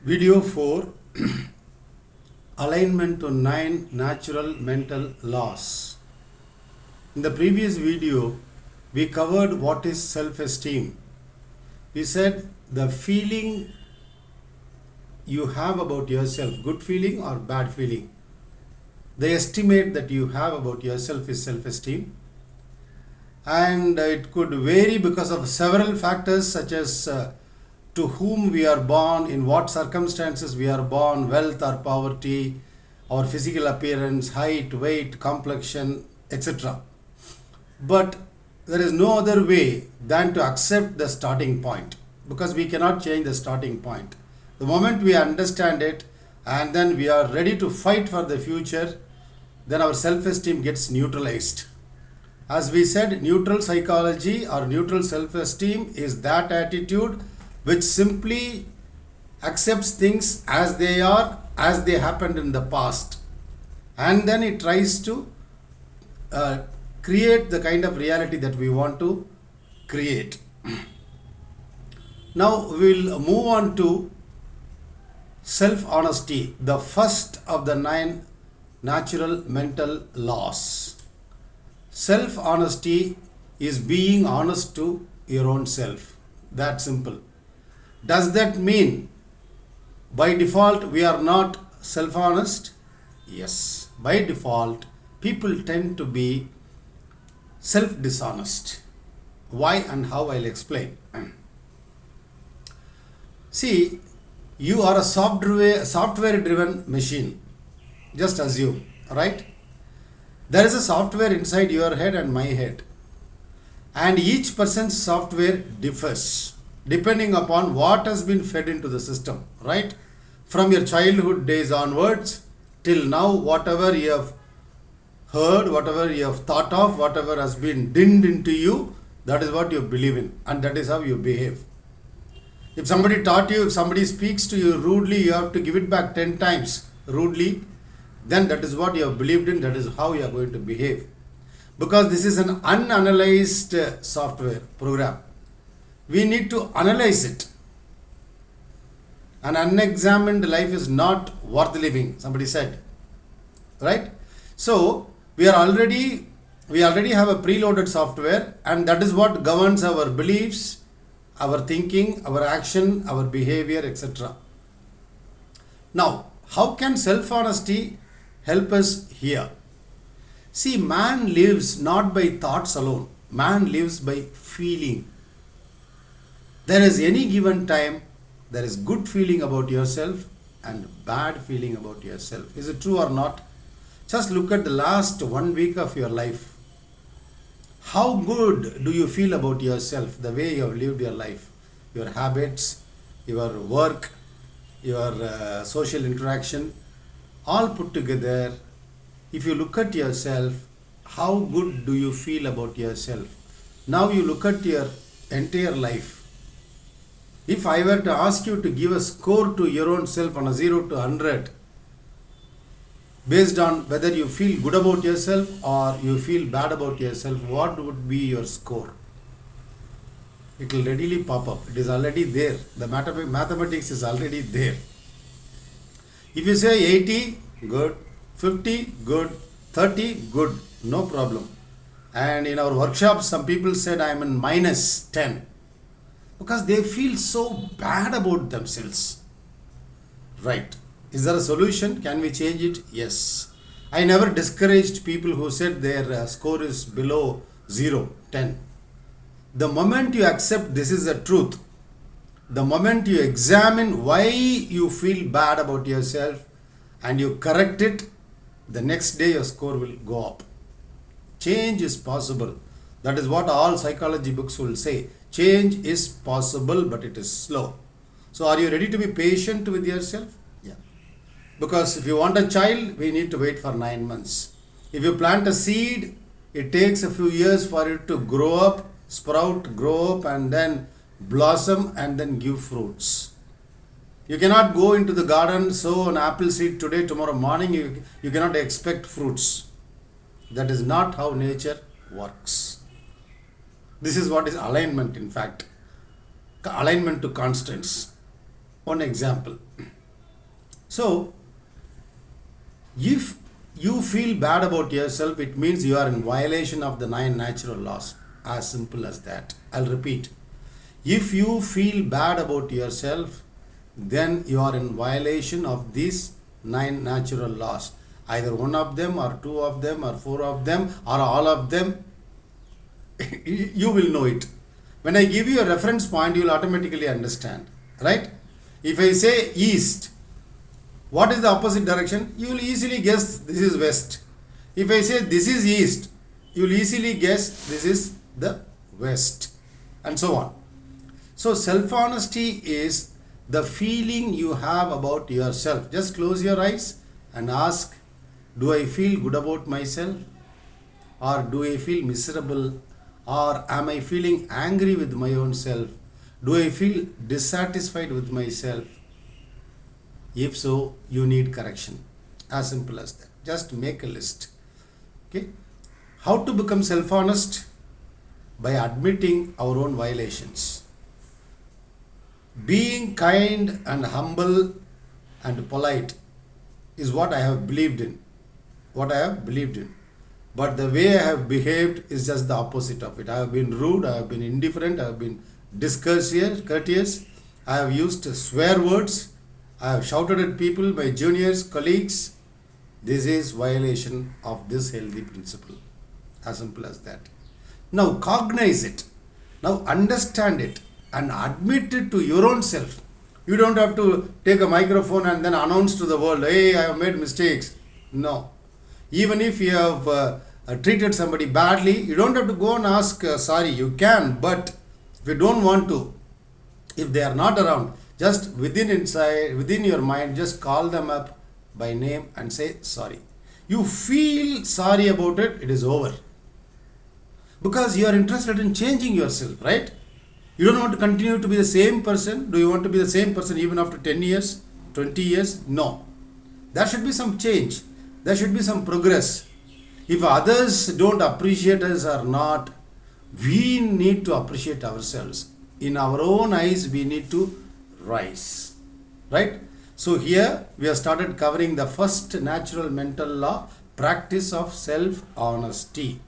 Video 4 Alignment to 9 Natural Mental Laws. In the previous video, we covered what is self-esteem. We said the feeling you have about yourself, good feeling or bad feeling. The estimate that you have about yourself is self-esteem. And it could vary because of several factors such as to whom we are born, in what circumstances we are born, wealth or poverty, our physical appearance, height, weight, complexion, etc. But there is no other way than to accept the starting point, because we cannot change the starting point. The moment we understand it and then we are ready to fight for the future, then our self-esteem gets neutralized. As we said, neutral psychology or neutral self-esteem is that attitude which simply accepts things as they are, as they happened in the past, and then it tries to create the kind of reality that we want to create. Now we'll move on to self-honesty, the first of the 9 natural mental laws. Self-honesty is being honest to your own self. That simple. Does that mean by default we are not self-honest? Yes. By default, people tend to be self-dishonest. Why and how, I'll explain. See, you are a software-driven machine. Just assume, right? There is a software inside your head and my head. And each person's software differs depending upon what has been fed into the system, right? From your childhood days onwards till now, whatever you have heard, whatever you have thought of, whatever has been dinned into you, that is what you believe in, and that is how you behave. If somebody taught you, if somebody speaks to you rudely, you have to give it back 10 times rudely, then that is what you have believed in, that is how you are going to behave. Because this is an unanalyzed software program. We need to analyze it. An unexamined life is not worth living, somebody said. Right? So, we already have a preloaded software, and that is what governs our beliefs, our thinking, our action, our behavior, etc. Now, how can self-honesty help us here? See, man lives not by thoughts alone. Man lives by feeling. There is any given time, there is good feeling about yourself and bad feeling about yourself. Is it true or not? Just look at the last 1 week of your life. How good do you feel about yourself, the way you have lived your life? Your habits, your work, your social interaction, all put together. If you look at yourself, how good do you feel about yourself? Now you look at your entire life. If I were to ask you to give a score to your own self on a 0 to 100, based on whether you feel good about yourself or you feel bad about yourself, what would be your score? It will readily pop up. It is already there. The mathematics is already there. If you say 80, good. 50, good. 30, good. No problem. And in our workshops, some people said I am in minus 10. Because they feel so bad about themselves. Right. Is there a solution? Can we change it? Yes. I never discouraged people who said their score is below 0, 10. The moment you accept this is the truth, the moment you examine why you feel bad about yourself and you correct it, the next day your score will go up. Change is possible. That is what all psychology books will say. Change is possible, but it is slow. So are you ready to be patient with yourself? Yeah. Because if you want a child, we need to wait for 9 months. If you plant a seed, it takes a few years for it to grow up, sprout, grow up, and then blossom and then give fruits. You cannot go into the garden, sow an apple seed today, tomorrow morning, you cannot expect fruits. That is not how nature works. This is what is alignment, in fact. Alignment to constants. One example. So, if you feel bad about yourself, it means you are in violation of the 9 natural laws. As simple as that. I'll repeat. If you feel bad about yourself, then you are in violation of these 9 natural laws. Either one of them, or two of them, or four of them, or all of them. You will know it. When I give you a reference point, you will automatically understand. Right? If I say east, what is the opposite direction? You will easily guess this is west. If I say this is east, you will easily guess this is the west. And so on. So self-honesty is the feeling you have about yourself. Just close your eyes and ask, do I feel good about myself? Or do I feel miserable? Or am I feeling angry with my own self? Do I feel dissatisfied with myself? If so, you need correction. As simple as that. Just make a list. Okay. How to become self-honest? By admitting our own violations. Being kind and humble and polite is what I have believed in. What I have believed in. But the way I have behaved is just the opposite of it. I have been rude, I have been indifferent, I have been discourteous, I have used swear words, I have shouted at people, my juniors, colleagues. This is violation of this healthy principle. As simple as that. Now cognize it. Now understand it and admit it to your own self. You don't have to take a microphone and then announce to the world, hey, I have made mistakes. No. Even if you have treated somebody badly, you don't have to go and ask sorry. You can, but if you don't want to, if they are not around, just within your mind, just call them up by name and say sorry. You feel sorry about it, it is over. Because you are interested in changing yourself, right? You don't want to continue to be the same person. Do you want to be the same person even after 10 years, 20 years? No. There should be some change. There should be some progress. If others don't appreciate us or not, we need to appreciate ourselves. In our own eyes, we need to rise. Right? So here we have started covering the first natural mental law, practice of self-honesty.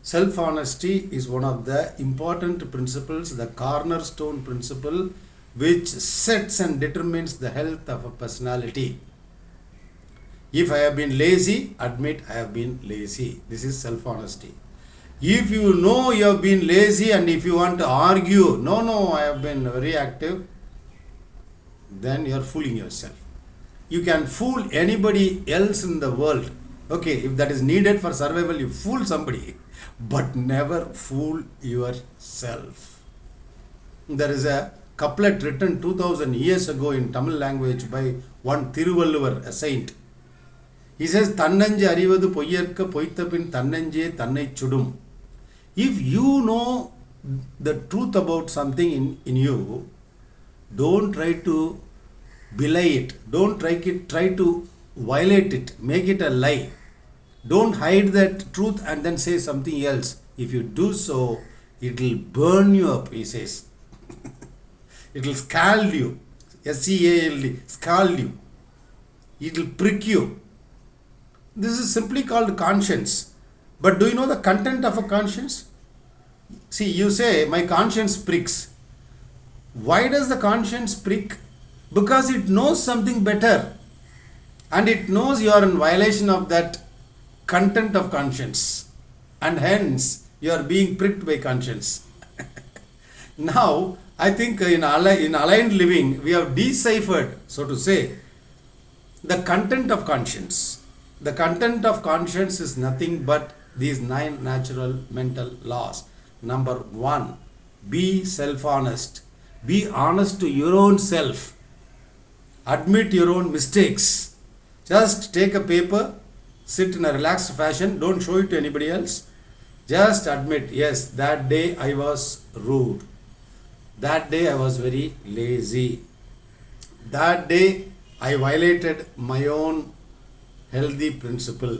Self-honesty is one of the important principles, the cornerstone principle, which sets and determines the health of a personality. If I have been lazy, admit I have been lazy. This is self-honesty. If you know you have been lazy and if you want to argue, no, I have been very active, then you are fooling yourself. You can fool anybody else in the world. Okay, if that is needed for survival, you fool somebody. But never fool yourself. There is a couplet written 2000 years ago in Tamil language by one Thiruvalluvar, a saint. He says, Tannanju arivadu poyyarka poitapin tannanje tannai chudum. If you know the truth about something in you, don't try to belie it. Don't try to violate it. Make it a lie. Don't hide that truth and then say something else. If you do so, it will burn you up, he says. It will scald you. S-C-A-L-D, scald you. It will prick you. This is simply called conscience. But do you know the content of a conscience? See, you say, my conscience pricks. Why does the conscience prick? Because it knows something better. And it knows you are in violation of that content of conscience. And hence, you are being pricked by conscience. Now, I think in aligned living, we have deciphered, so to say, the content of conscience. The content of conscience is nothing but these 9 natural mental laws. Number 1, be self-honest. Be honest to your own self. Admit your own mistakes. Just take a paper, sit in a relaxed fashion, don't show it to anybody else. Just admit, yes, that day I was rude. That day I was very lazy. That day I violated my own healthy principle.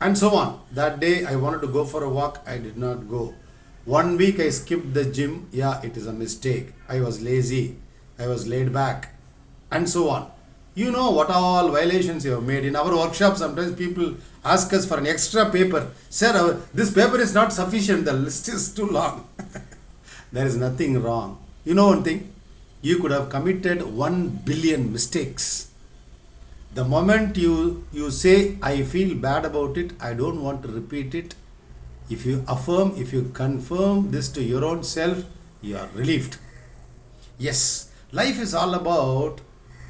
And so on. That day I wanted to go for a walk, I did not go. 1 week I skipped the gym, yeah, it is a mistake. I was lazy. I was laid back. and so on. You know what all violations you have made. In our workshop, sometimes people ask us for an extra paper. Sir, this paper is not sufficient. The list is too long. There is nothing wrong. You know one thing? You could have committed 1 billion mistakes. The moment you say, I feel bad about it, I don't want to repeat it, if you affirm, if you confirm this to your own self, you are relieved. Yes, life is all about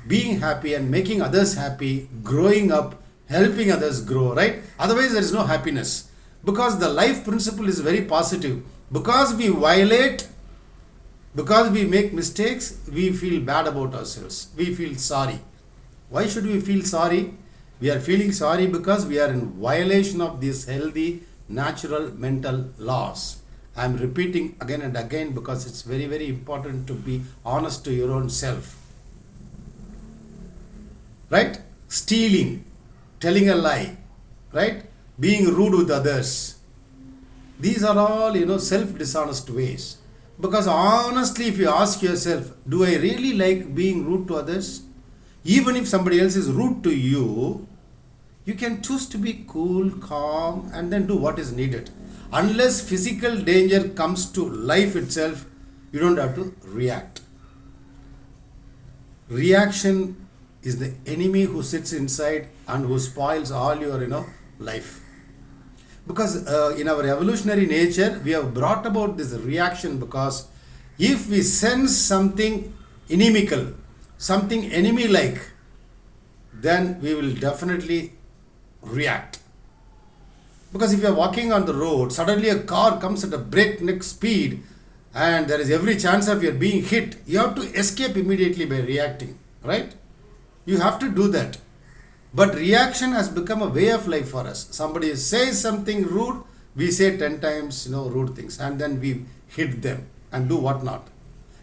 being happy and making others happy, growing up, helping others grow, right? Otherwise, there is no happiness. Because the life principle is very positive. Because we violate, because we make mistakes, we feel bad about ourselves. We feel sorry. Why should we feel sorry? We are feeling sorry because we are in violation of these healthy, natural mental laws. I am repeating again and again because it's very, very important to be honest to your own self. Right? Stealing, telling a lie, right? Being rude with others. These are all, self-dishonest ways. Because honestly, if you ask yourself, do I really like being rude to others? Even if somebody else is rude to you, you can choose to be cool, calm, and then do what is needed. Unless physical danger comes to life itself, you don't have to react. Reaction is the enemy who sits inside and who spoils all your, life. Because in our evolutionary nature, we have brought about this reaction because if we sense something inimical, something enemy-like, then we will definitely react. Because if you are walking on the road, suddenly a car comes at a breakneck speed and there is every chance of you being hit, you have to escape immediately by reacting, right? You have to do that. But reaction has become a way of life for us. Somebody says something rude, we say 10 times, rude things, and then we hit them and do what not.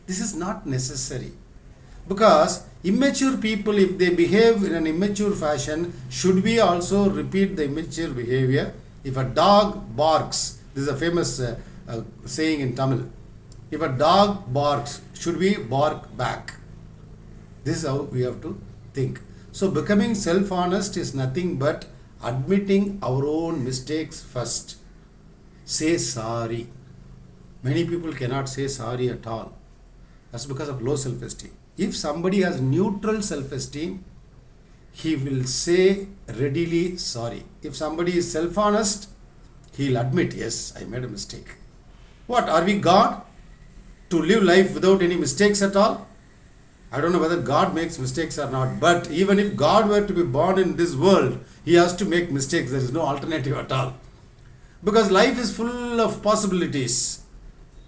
This is not necessary. Because immature people, if they behave in an immature fashion, should we also repeat the immature behavior? If a dog barks, this is a famous saying in Tamil. If a dog barks, should we bark back? This is how we have to think. So becoming self-honest is nothing but admitting our own mistakes first. Say sorry. Many people cannot say sorry at all. That's because of low self-esteem. If somebody has neutral self-esteem, he will say readily sorry. If somebody is self-honest, he'll admit, yes, I made a mistake. What, are we God to live life without any mistakes at all? I don't know whether God makes mistakes or not, but even if God were to be born in this world, he has to make mistakes. There is no alternative at all. Because life is full of possibilities.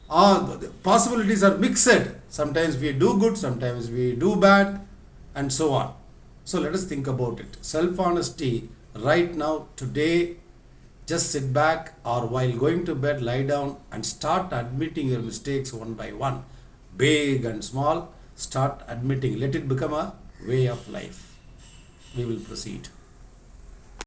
The possibilities are mixed. Sometimes we do good, sometimes we do bad, and so on. So let us think about it. Self-honesty right now, today, just sit back or while going to bed, lie down and start admitting your mistakes one by one. Big and small, start admitting. Let it become a way of life. We will proceed.